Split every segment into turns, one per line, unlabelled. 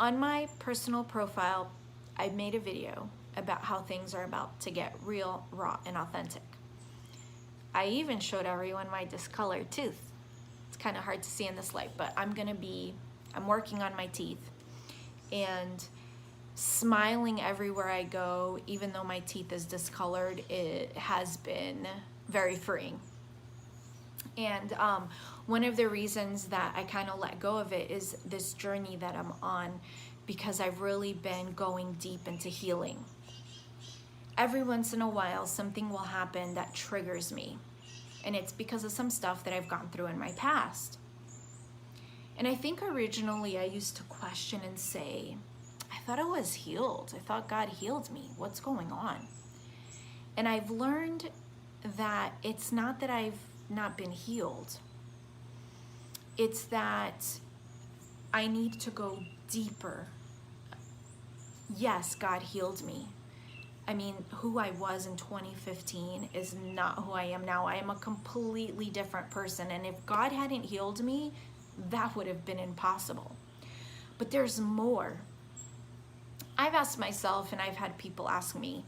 On my personal profile, I made a video about how things are about to get real, raw, and authentic. I even showed everyone my discolored tooth. It's kind of hard to see in this light, but I'm working on my teeth and smiling everywhere I go, even though my teeth is discolored. It has been very freeing. And one of the reasons that I kind of let go of it is this journey that I'm on, because I've really been going deep into healing. Every once in a while, something will happen that triggers me. And it's because of some stuff that I've gone through in my past. And I think originally I used to question and say, I thought I was healed. I thought God healed me. What's going on? And I've learned that it's not that I've not been healed. It's that I need to go deeper. Yes, God healed me. I mean, who I was in 2015 is not who I am now. I am a completely different person. And if God hadn't healed me, that would have been impossible. But there's more. I've asked myself, and I've had people ask me,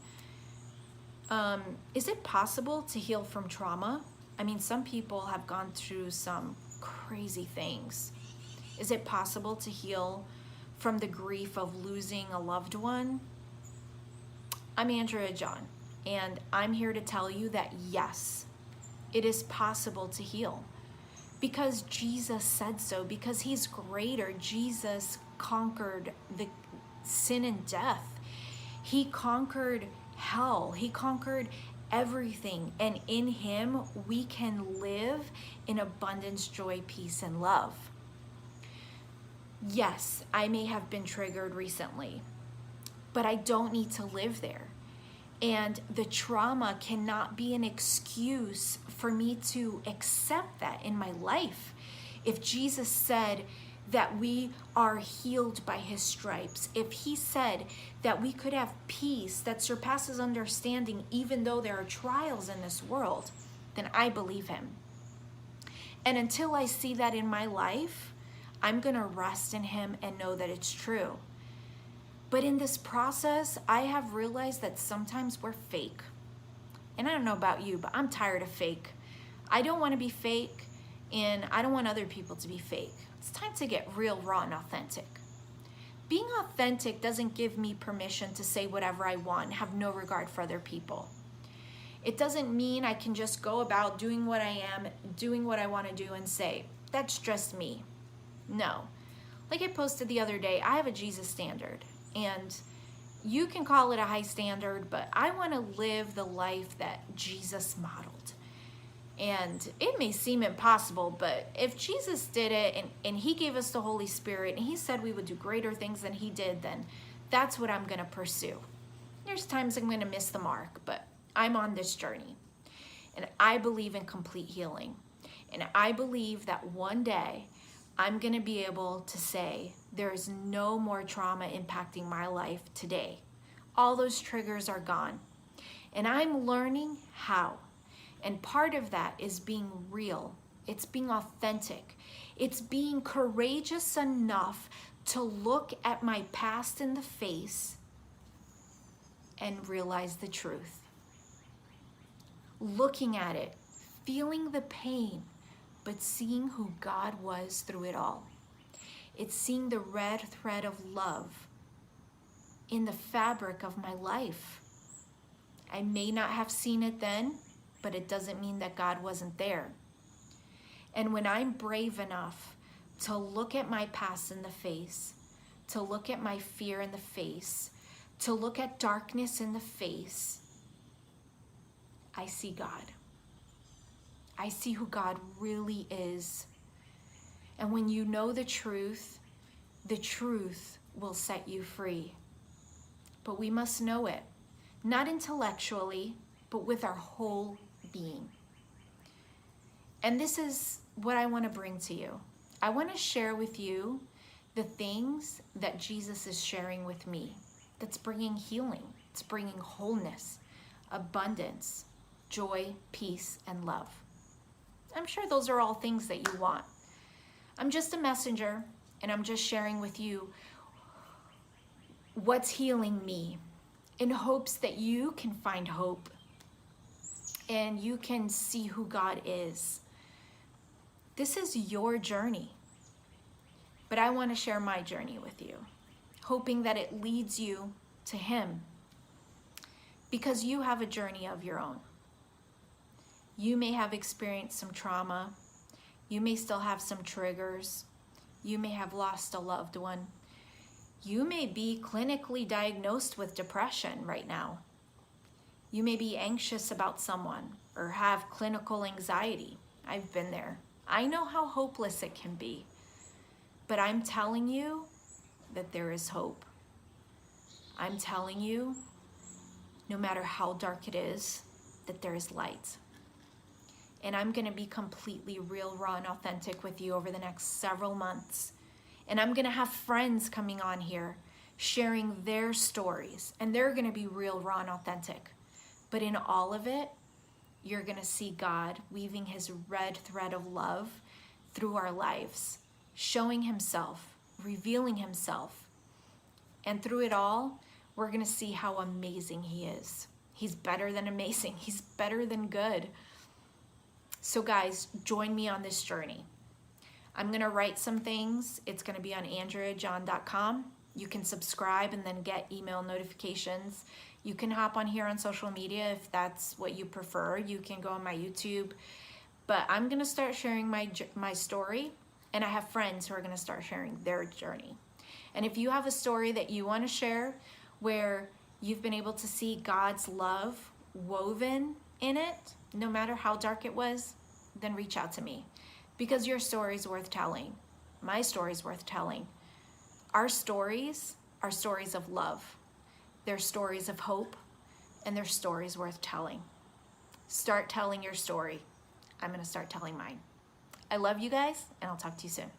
is it possible to heal from trauma? I mean, some people have gone through some crazy things. Is it possible to heal from the grief of losing a loved one? I'm Andrea John, and I'm here to tell you that yes, it is possible to heal. Because Jesus said so, because he's greater. Jesus conquered the sin and death. He conquered hell. He conquered everything. And in him, we can live in abundance, joy, peace, and love. Yes, I may have been triggered recently, but I don't need to live there. And the trauma cannot be an excuse for me to accept that in my life. If Jesus said that we are healed by his stripes, if he said that we could have peace that surpasses understanding even though there are trials in this world, then I believe him. And until I see that in my life, I'm going to rest in him and know that it's true. But in this process, I have realized that sometimes we're fake. And I don't know about you, but I'm tired of fake. I don't want to be fake, and I don't want other people to be fake. It's time to get real, raw, and authentic. Being authentic doesn't give me permission to say whatever I want and have no regard for other people. It doesn't mean I can just go about doing what I am, doing what I want to do, and say, that's just me. No. Like I posted the other day, I have a Jesus standard. And you can call it a high standard, but I want to live the life that Jesus modeled. And it may seem impossible, but if Jesus did it and he gave us the Holy Spirit and he said we would do greater things than he did, then that's what I'm going to pursue. There's times I'm going to miss the mark, but I'm on this journey. And I believe in complete healing. And I believe that one day I'm going to be able to say there's no more trauma impacting my life today. All those triggers are gone. And I'm learning how. And part of that is being real. It's being authentic. It's being courageous enough to look at my past in the face and realize the truth. Looking at it, feeling the pain, but seeing who God was through it all. It's seeing the red thread of love in the fabric of my life. I may not have seen it then, but it doesn't mean that God wasn't there. And when I'm brave enough to look at my past in the face, to look at my fear in the face, to look at darkness in the face, I see God. I see who God really is. And when you know the truth will set you free. But we must know it, not intellectually, but with our whole being. And this is what I want to bring to you. I want to share with you the things that Jesus is sharing with me that's bringing healing, it's bringing wholeness, abundance, joy, peace, and love. I'm sure those are all things that you want. I'm just a messenger, and I'm just sharing with you what's healing me, in hopes that you can find hope and you can see who God is. This is your journey, but I want to share my journey with you, hoping that it leads you to Him, because you have a journey of your own. You may have experienced some trauma. You may still have some triggers. You may have lost a loved one. You may be clinically diagnosed with depression right now. You may be anxious about someone or have clinical anxiety. I've been there. I know how hopeless it can be, but I'm telling you that there is hope. I'm telling you, no matter how dark it is, that there is light. And I'm going to be completely real, raw, and authentic with you over the next several months. And I'm going to have friends coming on here sharing their stories, and they're going to be real, raw, and authentic. But in all of it, you're going to see God weaving His red thread of love through our lives, showing Himself, revealing Himself. And through it all, we're going to see how amazing He is. He's better than amazing. He's better than good. So guys, join me on this journey. I'm going to write some things. It's going to be on AndreaJohn.com. You can subscribe and then get email notifications. You can hop on here on social media if that's what you prefer. You can go on my YouTube. But I'm going to start sharing my story, and I have friends who are going to start sharing their journey. And if you have a story that you want to share where you've been able to see God's love woven in it, no matter how dark it was, then reach out to me, because your story is worth telling. My story is worth telling. Our stories are stories of love. They're stories of hope, and they're stories worth telling. Start telling your story. I'm going to start telling mine. I love you guys, and I'll talk to you soon.